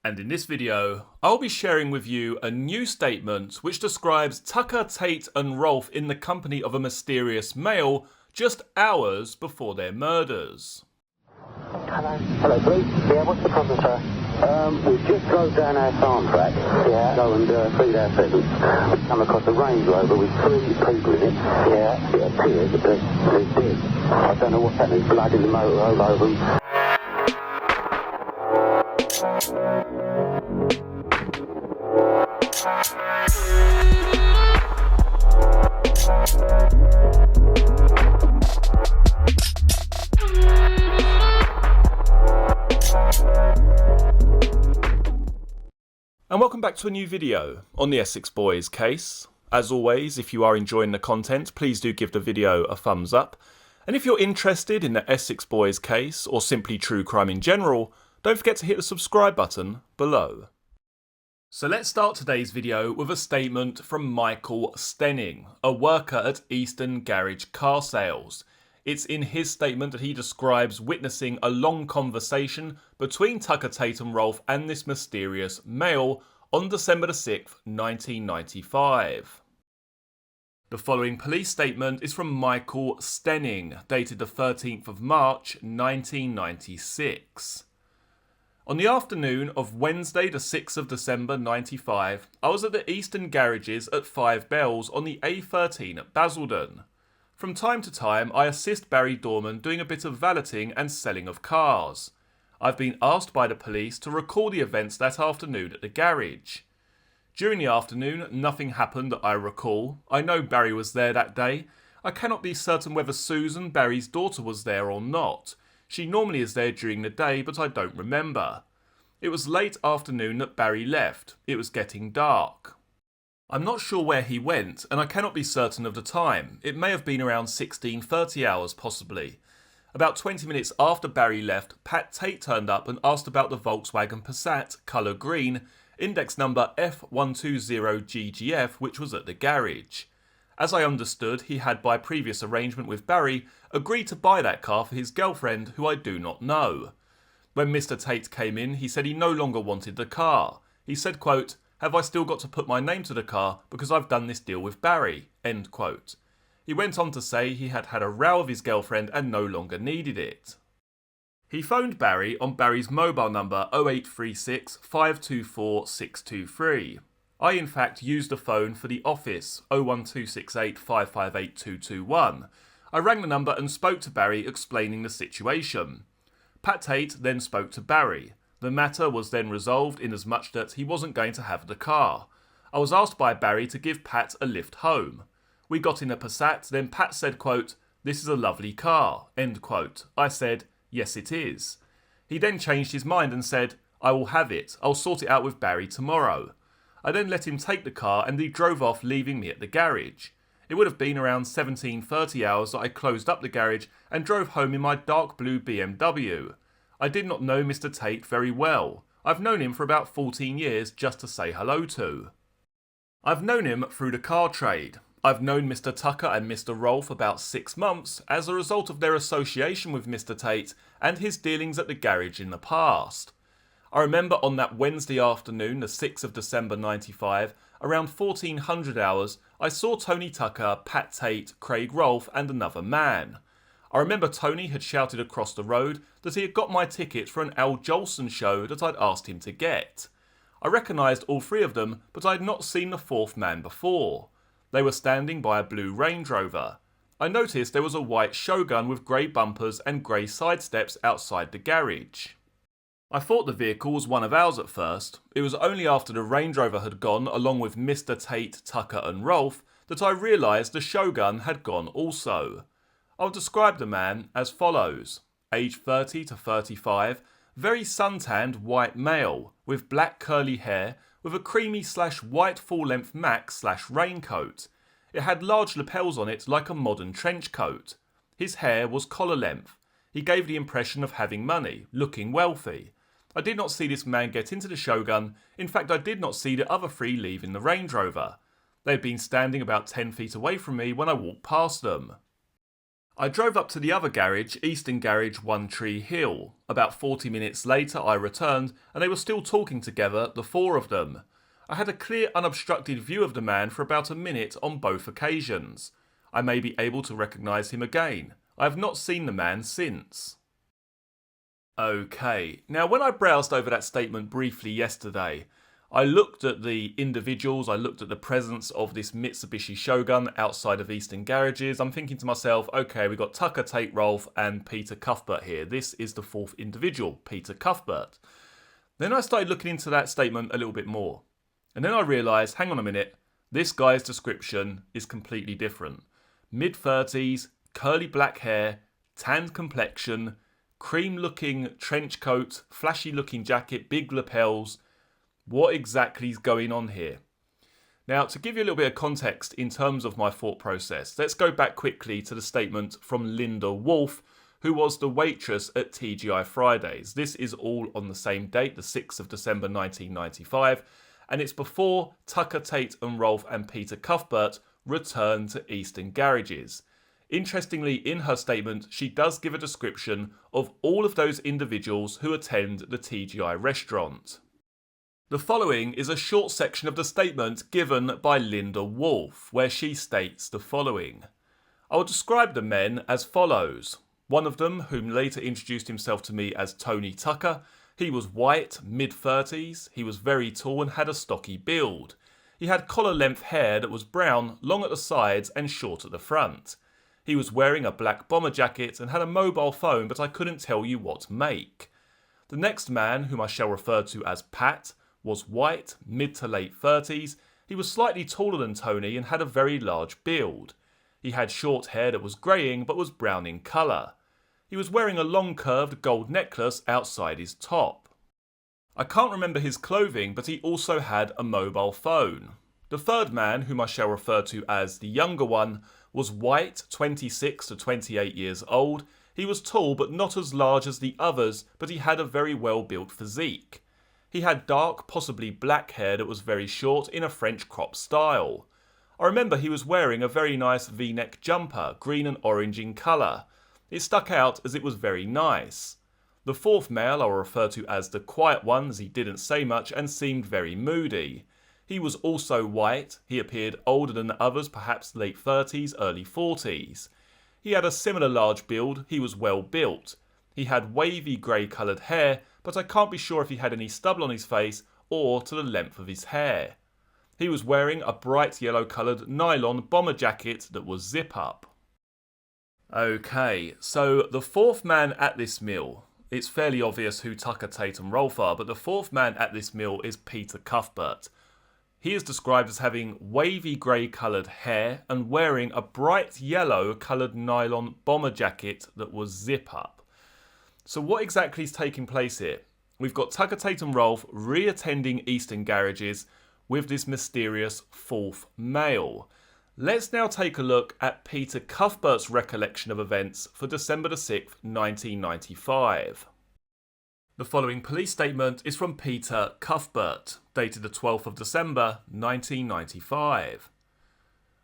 And in this video, I'll be sharing with you a new statement which describes Tucker, Tate and Rolfe in the company of a mysterious male just hours before their murders. Hello. Hello, police. Yeah, what's the problem, sir? We just drove down our farm track. Yeah. Go and feed our pheasants. We come across a Range Rover with 3 people in it. Yeah. It appears that they're dead. I don't know what's happening. Blood in the motor all over them. And welcome back to a new video on the Essex Boys case. As always, if you are enjoying the content, please do give the video a thumbs up. And if you're interested in the Essex Boys case, or simply true crime in general, don't forget to hit the subscribe button below. So let's start today's video with a statement from Michael Stenning, a worker at Eastern Garage Car Sales. It's in his statement that he describes witnessing a long conversation between Tucker, Tate and Rolfe and this mysterious male on December the 6th, 1995. The following police statement is from Michael Stenning, dated the 13th of March, 1996. On the afternoon of Wednesday the 6th of December 95, I was at the Eastern Garages at 5 Bells on the A13 at Basildon. From time to time, I assist Barry Dorman doing a bit of valeting and selling of cars. I've been asked by the police to recall the events that afternoon at the garage. During the afternoon, nothing happened that I recall. I know Barry was there that day. I cannot be certain whether Susan, Barry's daughter, was there or not. She normally is there during the day, but I don't remember. It was late afternoon that Barry left. It was getting dark. I'm not sure where he went, and I cannot be certain of the time. It may have been around 16:30 hours, possibly. About 20 minutes after Barry left, Pat Tate turned up and asked about the Volkswagen Passat, colour green, index number F120GGF, which was at the garage. As I understood, he had by previous arrangement with Barry agreed to buy that car for his girlfriend, who I do not know. When Mr. Tate came in, he said he no longer wanted the car. He said, quote, "Have I still got to put my name to the car because I've done this deal with Barry?" End quote. He went on to say he had had a row with his girlfriend and no longer needed it. He phoned Barry on Barry's mobile number 0836 524 623. I in fact used the phone for the office 01268 558 221. I rang the number and spoke to Barry explaining the situation. Pat Tate then spoke to Barry. The matter was then resolved in as much that he wasn't going to have the car. I was asked by Barry to give Pat a lift home. We got in a Passat, then Pat said, quote, "This is a lovely car," end quote. I said, "Yes it is." He then changed his mind and said, "I will have it, I'll sort it out with Barry tomorrow." I then let him take the car and he drove off, leaving me at the garage. It would have been around 17:30 hours that I closed up the garage and drove home in my dark blue BMW. I did not know Mr. Tate very well. I've known him for about 14 years just to say hello to. I've known him through the car trade. I've known Mr. Tucker and Mr. Rolfe about 6 months as a result of their association with Mr. Tate and his dealings at the garage in the past. I remember on that Wednesday afternoon, the 6th of December 95, around 1400 hours, I saw Tony Tucker, Pat Tate, Craig Rolfe and another man. I remember Tony had shouted across the road that he had got my ticket for an Al Jolson show that I'd asked him to get. I recognised all 3 of them, but I had not seen the 4th man before. They were standing by a blue Range Rover. I noticed there was a white Shogun with grey bumpers and grey side steps outside the garage. I thought the vehicle was one of ours at first. It was only after the Range Rover had gone along with Mr. Tate, Tucker and Rolfe that I realised the Shogun had gone also. I'll describe the man as follows. Age 30 to 35, very suntanned white male, with black curly hair, with a creamy/white full-length Mac/raincoat. It had large lapels on it like a modern trench coat. His hair was collar length. He gave the impression of having money, looking wealthy. I did not see this man get into the Shogun. In fact, I did not see the other 3 leaving the Range Rover. They had been standing about 10 feet away from me when I walked past them. I drove up to the other garage, Eastern Garage, One Tree Hill. About 40 minutes later I returned and they were still talking together, the four of them. I had a clear unobstructed view of the man for about a minute on both occasions. I may be able to recognise him again. I have not seen the man since. Okay, now when I browsed over that statement briefly yesterday, I looked at the individuals, I looked at the presence of this Mitsubishi Shogun outside of Eastern Garages. I'm thinking to myself, okay, we've got Tucker, Tate, Rolfe and Peter Cuthbert here. This is the fourth individual, Peter Cuthbert. Then I started looking into that statement a little bit more. And then I realised, hang on a minute, this guy's description is completely different. Mid-30s, curly black hair, tanned complexion, cream-looking trench coat, flashy-looking jacket, big lapels. What exactly is going on here? Now, to give you a little bit of context in terms of my thought process, let's go back quickly to the statement from Linda Wolfe, who was the waitress at TGI Fridays. This is all on the same date, the 6th of December 1995, and it's before Tucker, Tate and Rolfe and Peter Cuthbert returned to Eastern Garages. Interestingly, in her statement, she does give a description of all of those individuals who attend the TGI restaurant. The following is a short section of the statement given by Linda Wolfe, where she states the following. I will describe the men as follows. One of them, whom later introduced himself to me as Tony Tucker, he was white, mid-30s, he was very tall and had a stocky build. He had collar-length hair that was brown, long at the sides and short at the front. He was wearing a black bomber jacket and had a mobile phone, but I couldn't tell you what make. The next man, whom I shall refer to as Pat, was white, mid to late 30s. He was slightly taller than Tony and had a very large build. He had short hair that was greying but was brown in colour. He was wearing a long curved gold necklace outside his top. I can't remember his clothing, but he also had a mobile phone. The third man, whom I shall refer to as the younger one, was white, 26 to 28 years old. He was tall but not as large as the others, but he had a very well built physique. He had dark, possibly black hair that was very short in a French crop style. I remember he was wearing a very nice V-neck jumper, green and orange in colour. It stuck out as it was very nice. The fourth male I will refer to as the quiet one, as he didn't say much and seemed very moody. He was also white. He appeared older than the others, perhaps late 30s, early 40s. He had a similar large build. He was well built. He had wavy grey coloured hair, but I can't be sure if he had any stubble on his face or to the length of his hair. He was wearing a bright yellow coloured nylon bomber jacket that was zip up. Okay, so the fourth man at this meal, it's fairly obvious who Tucker, Tate and Rolfe are, but the fourth man at this meal is Peter Cuthbert. He is described as having wavy grey coloured hair and wearing a bright yellow coloured nylon bomber jacket that was zip up. So what exactly is taking place here? We've got Tucker, Tate and Rolfe re-attending Eastern Garages with this mysterious fourth male. Let's now take a look at Peter Cuthbert's recollection of events for December the 6th, 1995. The following police statement is from Peter Cuthbert, dated the 12th of December, 1995.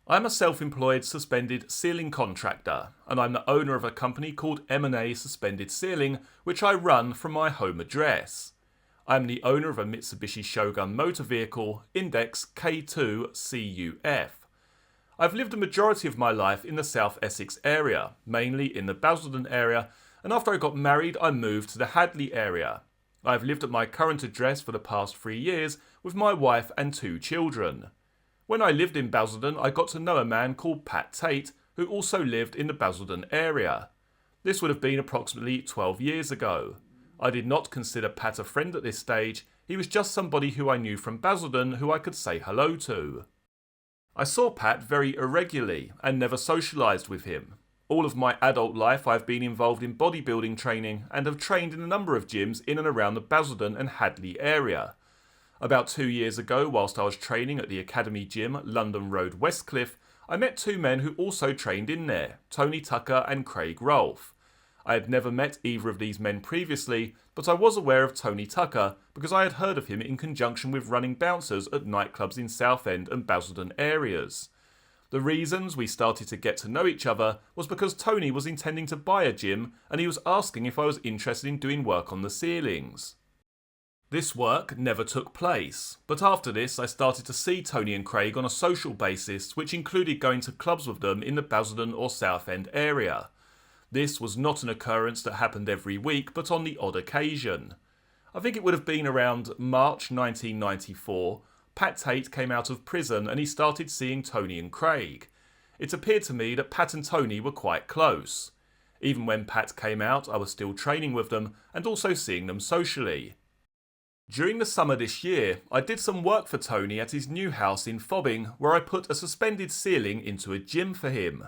I'm a self-employed suspended ceiling contractor, and I'm the owner of a company called M&A Suspended Ceiling, which I run from my home address. I'm the owner of a Mitsubishi Shogun motor vehicle, index K2CUF. I've lived a majority of my life in the South Essex area, mainly in the Basildon area, and after I got married I moved to the Hadley area. I've lived at my current address for the past 3 years with my wife and 2 children. When I lived in Basildon, I got to know a man called Pat Tate, who also lived in the Basildon area. This would have been approximately 12 years ago. I did not consider Pat a friend at this stage. He was just somebody who I knew from Basildon who I could say hello to. I saw Pat very irregularly and never socialised with him. All of my adult life I've been involved in bodybuilding training and have trained in a number of gyms in and around the Basildon and Hadley area. About 2 years ago, whilst I was training at the Academy Gym, London Road, Westcliff, I met 2 men who also trained in there, Tony Tucker and Craig Rolfe. I had never met either of these men previously, but I was aware of Tony Tucker because I had heard of him in conjunction with running bouncers at nightclubs in Southend and Basildon areas. The reasons we started to get to know each other was because Tony was intending to buy a gym and he was asking if I was interested in doing work on the ceilings. This work never took place, but after this I started to see Tony and Craig on a social basis, which included going to clubs with them in the Basildon or Southend area. This was not an occurrence that happened every week, but on the odd occasion. I think it would have been around March 1994, Pat Tate came out of prison and he started seeing Tony and Craig. It appeared to me that Pat and Tony were quite close. Even when Pat came out, I was still training with them and also seeing them socially. During the summer this year, I did some work for Tony at his new house in Fobbing, where I put a suspended ceiling into a gym for him.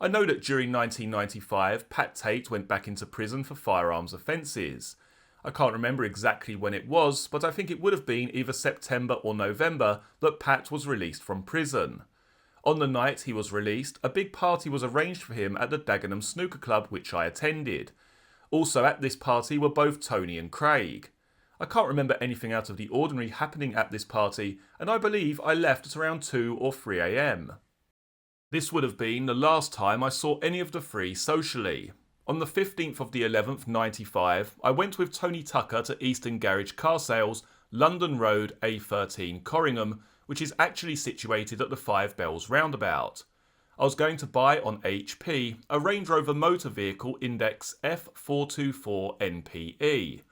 I know that during 1995, Pat Tate went back into prison for firearms offences. I can't remember exactly when it was, but I think it would have been either September or November that Pat was released from prison. On the night he was released, a big party was arranged for him at the Dagenham Snooker Club, which I attended. Also at this party were both Tony and Craig. I can't remember anything out of the ordinary happening at this party, and I believe I left at around 2 or 3 a.m. This would have been the last time I saw any of the three socially. On the 15th of the 11th, 95, I went with Tony Tucker to Eastern Garage Car Sales, London Road, A13, Corringham, which is actually situated at the Five Bells roundabout. I was going to buy on HP a Range Rover motor vehicle index F424NPE.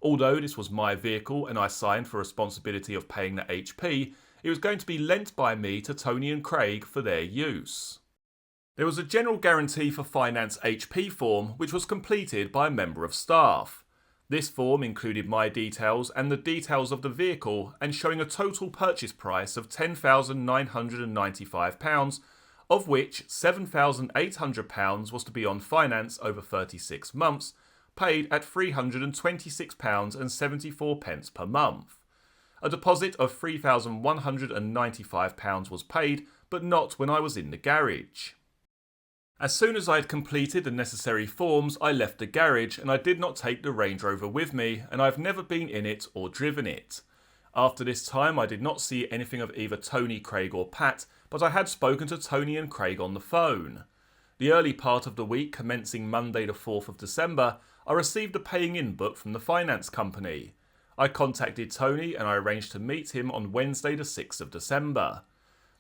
Although this was my vehicle and I signed for responsibility of paying the HP, it was going to be lent by me to Tony and Craig for their use. There was a general guarantee for finance HP form which was completed by a member of staff. This form included my details and the details of the vehicle and showing a total purchase price of £10,995, of which £7,800 was to be on finance over 36 months, paid at £326.74 per month. A deposit of £3,195 was paid, but not when I was in the garage. As soon as I had completed the necessary forms, I left the garage and I did not take the Range Rover with me, and I've never been in it or driven it. After this time I did not see anything of either Tony, Craig or Pat, but I had spoken to Tony and Craig on the phone. The early part of the week, commencing Monday the 4th of December, I received a paying in book from the finance company. I contacted Tony and I arranged to meet him on Wednesday the 6th of December.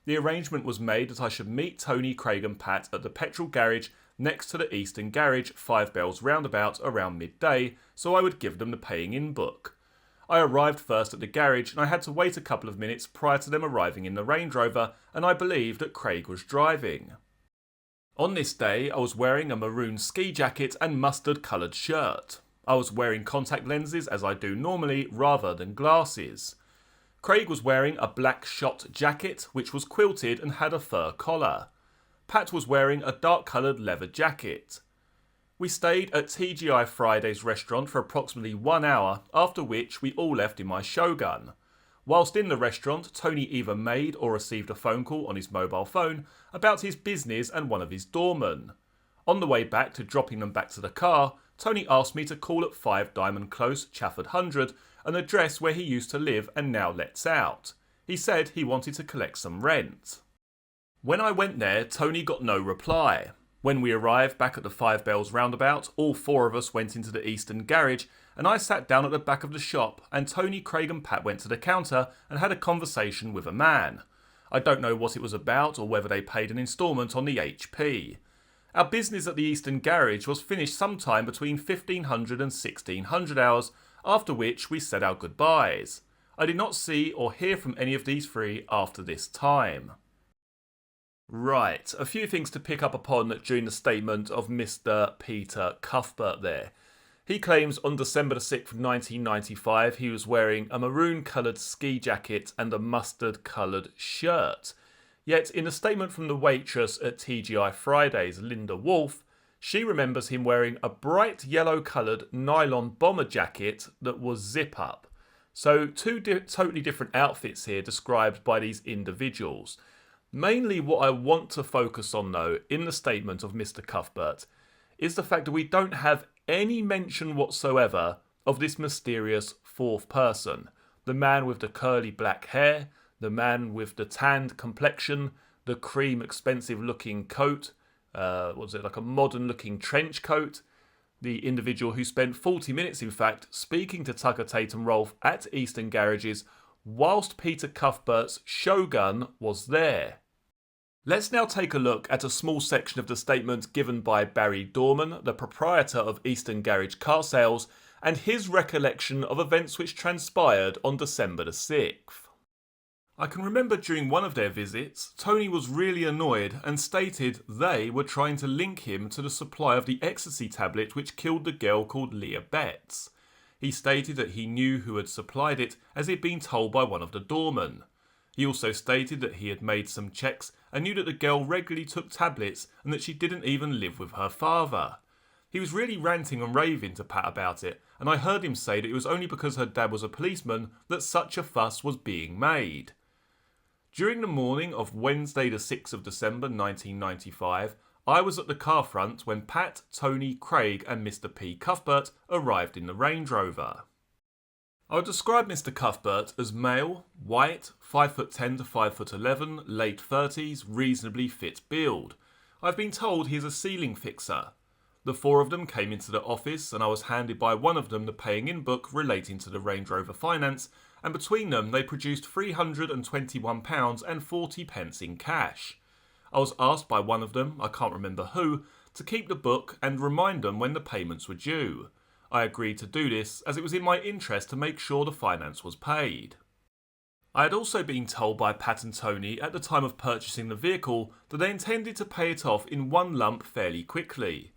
The arrangement was made that I should meet Tony, Craig and Pat at the petrol garage next to the Eastern Garage, Five Bells roundabout around midday, so I would give them the paying in book. I arrived first at the garage and I had to wait a couple of minutes prior to them arriving in the Range Rover, and I believed that Craig was driving. On this day I was wearing a maroon ski jacket and mustard coloured shirt. I was wearing contact lenses as I do normally rather than glasses. Craig was wearing a black shot jacket which was quilted and had a fur collar. Pat was wearing a dark coloured leather jacket. We stayed at TGI Friday's restaurant for approximately 1 hour, after which we all left in my Shogun. Whilst in the restaurant, Tony either made or received a phone call on his mobile phone about his business and one of his doormen. On the way back to dropping them back to the car, Tony asked me to call at 5 Diamond Close, Chafford 100, an address where he used to live and now lets out. He said he wanted to collect some rent. When I went there, Tony got no reply. When we arrived back at the Five Bells roundabout, all 4 of us went into the Eastern Garage and I sat down at the back of the shop, and Tony, Craig and Pat went to the counter and had a conversation with a man. I don't know what it was about or whether they paid an instalment on the HP. Our business at the Eastern Garage was finished sometime between 1500 and 1600 hours, after which we said our goodbyes. I did not see or hear from any of these 3 after this time. Right, a few things to pick up upon during the statement of Mr. Peter Cuthbert there. He claims on December the 6th, 1995, he was wearing a maroon coloured ski jacket and a mustard coloured shirt. Yet in a statement from the waitress at TGI Fridays, Linda Rolfe, she remembers him wearing a bright yellow coloured nylon bomber jacket that was zip up. So 2 totally different outfits here described by these individuals. Mainly what I want to focus on though in the statement of Mr. Cuthbert is the fact that we don't have any mention whatsoever of this mysterious 4th person. The man with the curly black hair, the man with the tanned complexion, the cream expensive looking coat, was it like a modern looking trench coat? The individual who spent 40 minutes, in fact, speaking to Tucker, Tate and Rolfe at Eastern Garages whilst Peter Cuthbert's Shogun was there. Let's now take a look at a small section of the statement given by Barry Dorman, the proprietor of Eastern Garage Car Sales, and his recollection of events which transpired on December the 6th. I can remember during one of their visits, Tony was really annoyed and stated they were trying to link him to the supply of the ecstasy tablet which killed the girl called Leah Betts. He stated that he knew who had supplied it as he had been told by one of the doormen. He also stated that he had made some checks and knew that the girl regularly took tablets and that she didn't even live with her father. He was really ranting and raving to Pat about it, and I heard him say that it was only because her dad was a policeman that such a fuss was being made. During the morning of Wednesday the 6th of December 1995, I was at the car front when Pat, Tony, Craig and Mr. P. Cuthbert arrived in the Range Rover. I would describe Mr. Cuthbert as male, white, 5'10" to 5'11", late 30s, reasonably fit build. I've been told he is a ceiling fixer. The four of them came into the office and I was handed by one of them the paying in book relating to the Range Rover finance, and between them they produced £321.40 in cash. I was asked by one of them, I can't remember who, to keep the book and remind them when the payments were due. I agreed to do this as it was in my interest to make sure the finance was paid. I had also been told by Pat and Tony at the time of purchasing the vehicle that they intended to pay it off in one lump fairly quickly.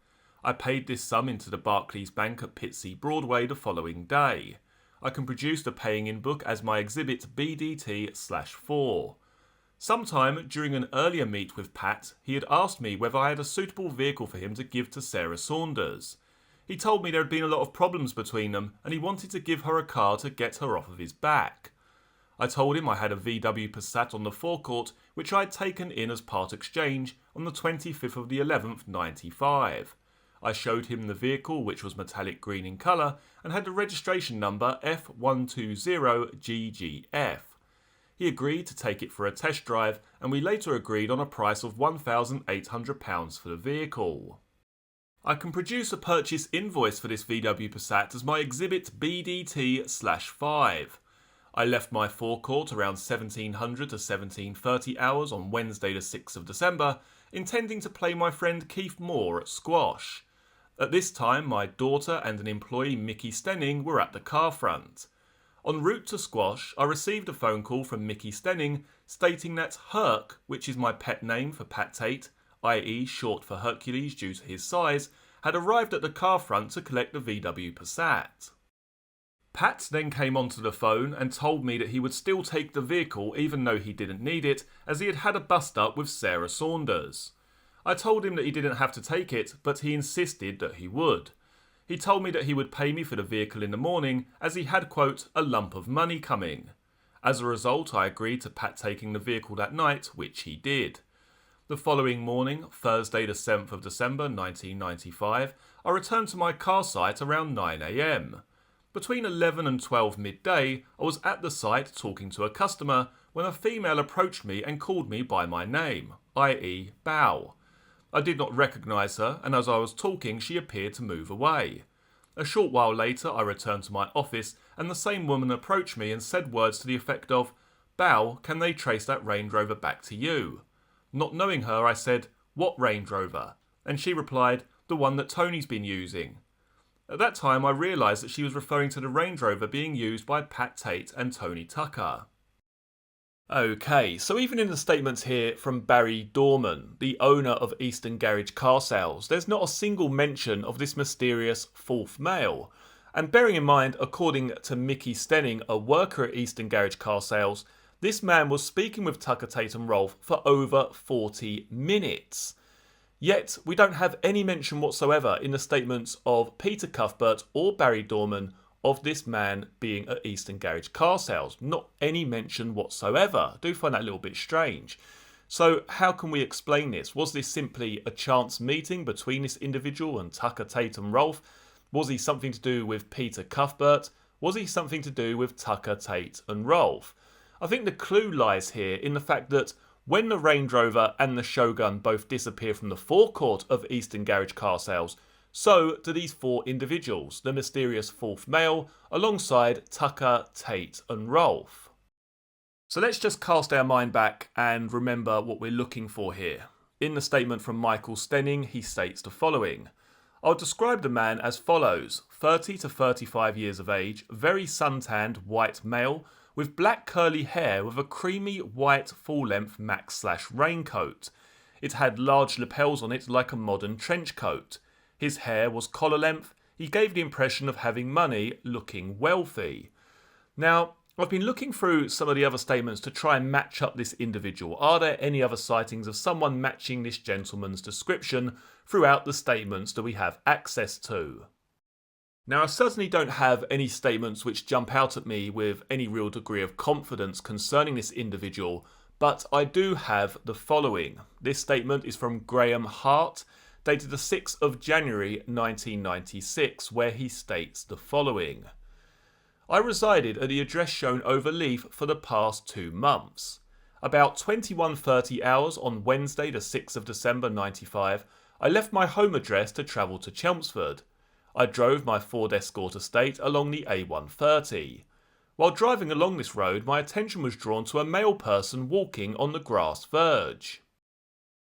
I paid this sum into the Barclays Bank at Pitsea Broadway the following day. I can produce the paying in book as my exhibit BDT/4. Sometime during an earlier meet with Pat, he had asked me whether I had a suitable vehicle for him to give to Sarah Saunders. He told me there had been a lot of problems between them and he wanted to give her a car to get her off of his back. I told him I had a VW Passat on the forecourt which I had taken in as part exchange on the 25th of the 11th, 95. I showed him the vehicle, which was metallic green in colour and had the registration number F120GGF. He agreed to take it for a test drive and we later agreed on a price of £1,800 for the vehicle. I can produce a purchase invoice for this VW Passat as my exhibit BDT/5. I left my forecourt around 1700 to 17:30 hours on Wednesday the 6th of December, intending to play my friend Keith Moore at squash. At this time, my daughter and an employee, Mickey Stenning, were at the car front. En route to squash, I received a phone call from Mickey Stenning stating that Herc, which is my pet name for Pat Tate, i.e. short for Hercules due to his size, had arrived at the car front to collect the VW Passat. Pat then came onto the phone and told me that he would still take the vehicle even though he didn't need it, as he had had a bust-up with Sarah Saunders. I told him that he didn't have to take it, but he insisted that he would. He told me that he would pay me for the vehicle in the morning, as he had, quote, a lump of money coming. As a result, I agreed to Pat taking the vehicle that night, which he did. The following morning, Thursday the 7th of December 1995, I returned to my car site around 9 a.m. Between 11 and 12 midday, I was at the site talking to a customer when a female approached me and called me by my name, i.e. Bow. I did not recognise her, and as I was talking she appeared to move away. A short while later I returned to my office and the same woman approached me and said words to the effect of, "Bow, can they trace that Range Rover back to you?" Not knowing her, I said, "What Range Rover?" And she replied, "The one that Tony's been using." At that time I realised that she was referring to the Range Rover being used by Pat Tate and Tony Tucker. Okay, so even in the statements here from Barry Dorman, the owner of Eastern Garage Car Sales, there's not a single mention of this mysterious fourth male. And bearing in mind, according to Mickey Stenning, a worker at Eastern Garage Car Sales, this man was speaking with Tucker, Tate and Rolfe for over 40 minutes. Yet, we don't have any mention whatsoever in the statements of Peter Cuthbert or Barry Dorman of this man being at Eastern Garage Car Sales. Not any mention whatsoever. I do find that a little bit strange. So how can we explain this? Was this simply a chance meeting between this individual and Tucker, Tate and Rolfe? Was he something to do with Peter Cuthbert? Was he something to do with Tucker, Tate and Rolfe? I think the clue lies here in the fact that When the Range Rover and the Shogun both disappear from the forecourt of Eastern Garage car sales, so do these four individuals, the mysterious fourth male, alongside Tucker, Tate and Rolfe. So let's just cast our mind back and remember what we're looking for here. In the statement from Michael Stenning, he states the following. I'll describe the man as follows. 30 to 35 years of age, very suntanned white male, with black curly hair with a creamy white full-length max/raincoat. It had large lapels on it like a modern trench coat. His hair was collar length. He gave the impression of having money, looking wealthy. Now, I've been looking through some of the other statements to try and match up this individual. Are there any other sightings of someone matching this gentleman's description throughout the statements that we have access to? Now, I certainly don't have any statements which jump out at me with any real degree of confidence concerning this individual, but I do have the following. This statement is from Graham Hart, dated the 6th of January 1996, where he states the following. I resided at the address shown over Leaf for the past 2 months. About 21:30 hours on Wednesday the 6th of December 95, I left my home address to travel to Chelmsford. I drove my Ford Escort estate along the A130. While driving along this road, my attention was drawn to a male person walking on the grass verge.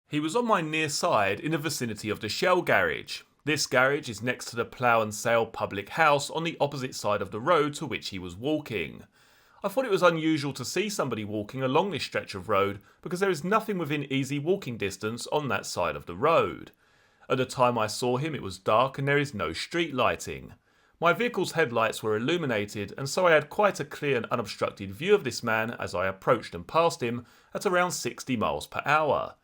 He was on my near side in the vicinity of the Shell garage. This garage is next to the Plough and Sale public house on the opposite side of the road to which he was walking. I thought it was unusual to see somebody walking along this stretch of road because there is nothing within easy walking distance on that side of the road. At the time I saw him it was dark and there is no street lighting. My vehicle's headlights were illuminated and so I had quite a clear and unobstructed view of this man as I approached and passed him at around 60 miles per hour.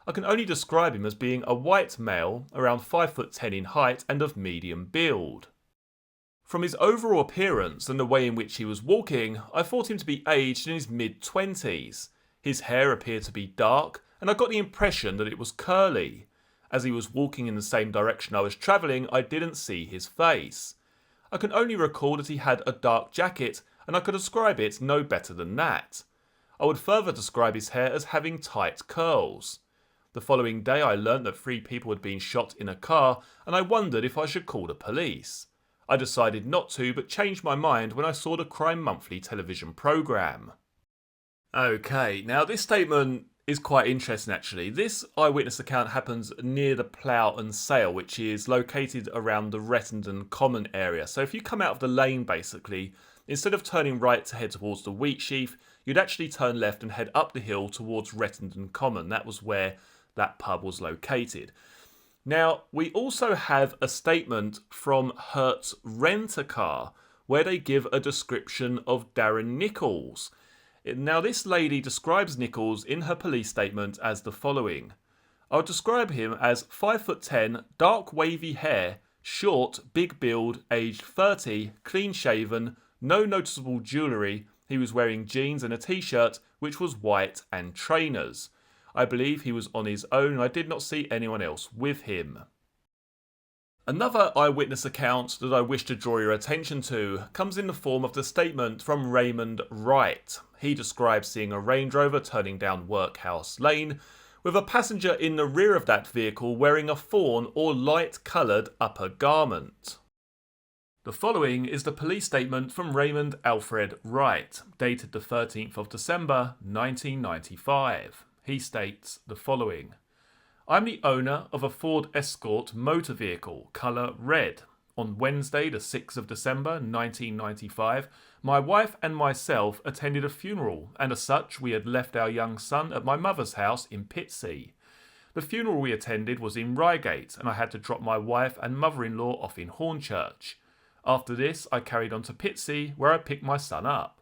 I can only describe him as being a white male, around 5'10" in height and of medium build. From his overall appearance and the way in which he was walking, I thought him to be aged in his mid-20s. His hair appeared to be dark and I got the impression that it was curly. As he was walking in the same direction I was travelling, I didn't see his face. I can only recall that he had a dark jacket and I could describe it no better than that. I would further describe his hair as having tight curls. The following day I learnt that 3 people had been shot in a car and I wondered if I should call the police. I decided not to but changed my mind when I saw the Crime Monthly television programme. Okay, now this statement is quite interesting actually. This eyewitness account happens near the Plough and Sale, which is located around the Rettendon Common area. So if you come out of the lane basically, instead of turning right to head towards the wheat sheaf, you'd actually turn left and head up the hill towards Rettendon Common. That was where that pub was located. Now, we also have a statement from Hertz Rent-A-Car where they give a description of Darren Nichols. Now, this lady describes Nichols in her police statement as the following. I'll describe him as 5'10", dark wavy hair, short, big build, aged 30, clean shaven, no noticeable jewellery. He was wearing jeans and a t-shirt which was white and trainers. I believe he was on his own and I did not see anyone else with him. Another eyewitness account that I wish to draw your attention to comes in the form of the statement from Raymond Wright. He describes seeing a Range Rover turning down Workhouse Lane with a passenger in the rear of that vehicle wearing a fawn or light coloured upper garment. The following is the police statement from Raymond Alfred Wright, dated the 13th of December 1995. He states the following. I'm the owner of a Ford Escort motor vehicle, colour red. On Wednesday the 6th of December 1995, my wife and myself attended a funeral and as such we had left our young son at my mother's house in Pitsea. The funeral we attended was in Reigate and I had to drop my wife and mother-in-law off in Hornchurch. After this I carried on to Pitsea where I picked my son up.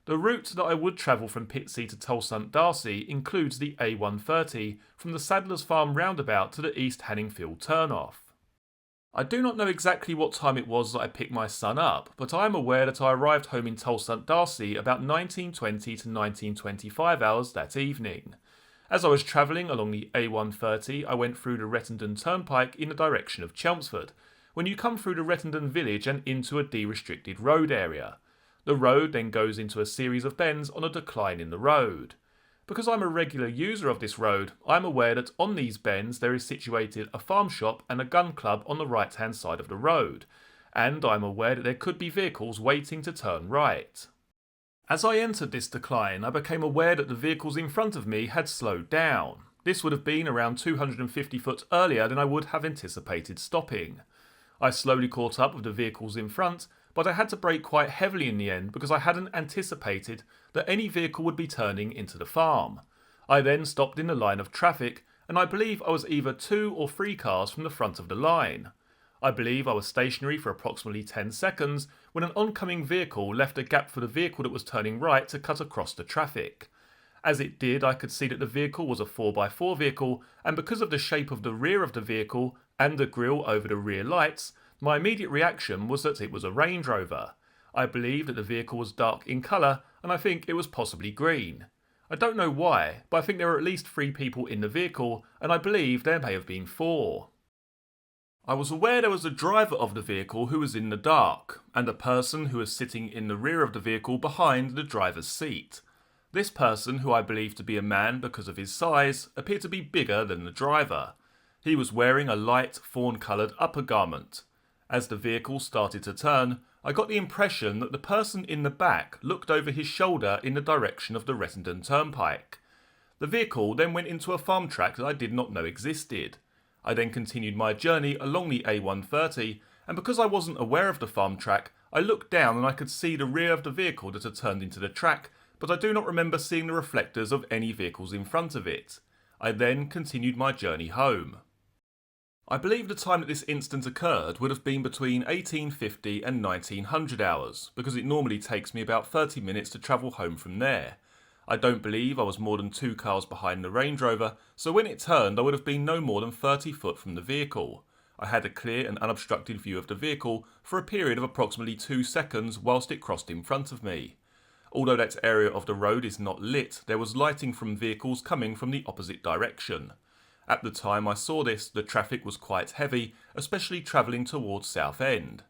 The route that I would travel from Pitsea to Tulsant Darcy includes the A130 from the Sadler's Farm roundabout to the East Hanningfield turnoff. I do not know exactly what time it was that I picked my son up, but I am aware that I arrived home in Tulsant Darcy about 19:20 to 19:25 hours that evening. As I was travelling along the A130, I went through the Rettendon Turnpike in the direction of Chelmsford, when you come through the Rettendon village and into a de-restricted road area. The road then goes into a series of bends on a decline in the road. Because I'm a regular user of this road, I'm aware that on these bends there is situated a farm shop and a gun club on the right hand side of the road, and I'm aware that there could be vehicles waiting to turn right. As I entered this decline, I became aware that the vehicles in front of me had slowed down. This would have been around 250 foot earlier than I would have anticipated stopping. I slowly caught up with the vehicles in front, but I had to brake quite heavily in the end because I hadn't anticipated that any vehicle would be turning into the farm. I then stopped in the line of traffic, and I believe I was either 2 or 3 cars from the front of the line. I believe I was stationary for approximately 10 seconds when an oncoming vehicle left a gap for the vehicle that was turning right to cut across the traffic. As it did, I could see that the vehicle was a 4x4 vehicle, and because of the shape of the rear of the vehicle and the grille over the rear lights, my immediate reaction was that it was a Range Rover. I believe that the vehicle was dark in colour, and I think it was possibly green. I don't know why, but I think there were at least 3 people in the vehicle, and I believe there may have been 4. I was aware there was a driver of the vehicle who was in the dark, and a person who was sitting in the rear of the vehicle behind the driver's seat. This person, who I believe to be a man because of his size, appeared to be bigger than the driver. He was wearing a light fawn-coloured upper garment. As the vehicle started to turn, I got the impression that the person in the back looked over his shoulder in the direction of the Rettendon Turnpike. The vehicle then went into a farm track that I did not know existed. I then continued my journey along the A130, and because I wasn't aware of the farm track, I looked down and I could see the rear of the vehicle that had turned into the track, but I do not remember seeing the reflectors of any vehicles in front of it. I then continued my journey home. I believe the time that this incident occurred would have been between 1850 and 1900 hours, because it normally takes me about 30 minutes to travel home from there. I don't believe I was more than 2 cars behind the Range Rover, so when it turned I would have been no more than 30 foot from the vehicle. I had a clear and unobstructed view of the vehicle for a period of approximately 2 seconds whilst it crossed in front of me. Although that area of the road is not lit, there was lighting from vehicles coming from the opposite direction. At the time I saw this, the traffic was quite heavy, especially travelling towards Southend.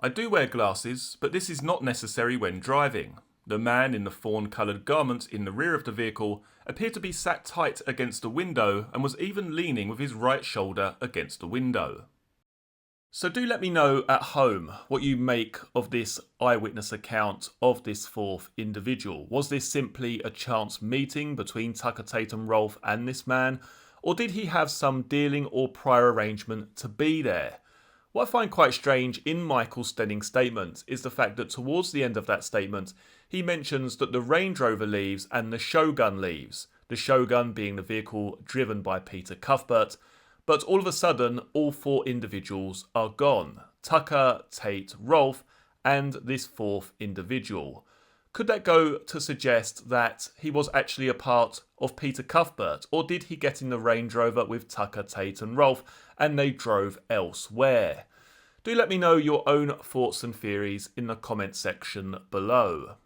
I do wear glasses, but this is not necessary when driving. The man in the fawn-coloured garment in the rear of the vehicle appeared to be sat tight against the window and was even leaning with his right shoulder against the window. So do let me know at home what you make of this eyewitness account of this 4th individual. Was this simply a chance meeting between Tucker, Tate and Rolfe and this man, or did he have some dealing or prior arrangement to be there? What I find quite strange in Michael Stenning's statement is the fact that towards the end of that statement, he mentions that the Range Rover leaves and the Shogun leaves, the Shogun being the vehicle driven by Peter Cuthbert, but all of a sudden, all 4 individuals are gone. Tucker, Tate, Rolfe, and this 4th individual. Could that go to suggest that he was actually a part of Peter Cuthbert, or did he get in the Range Rover with Tucker, Tate and Rolfe and they drove elsewhere? Do let me know your own thoughts and theories in the comment section below.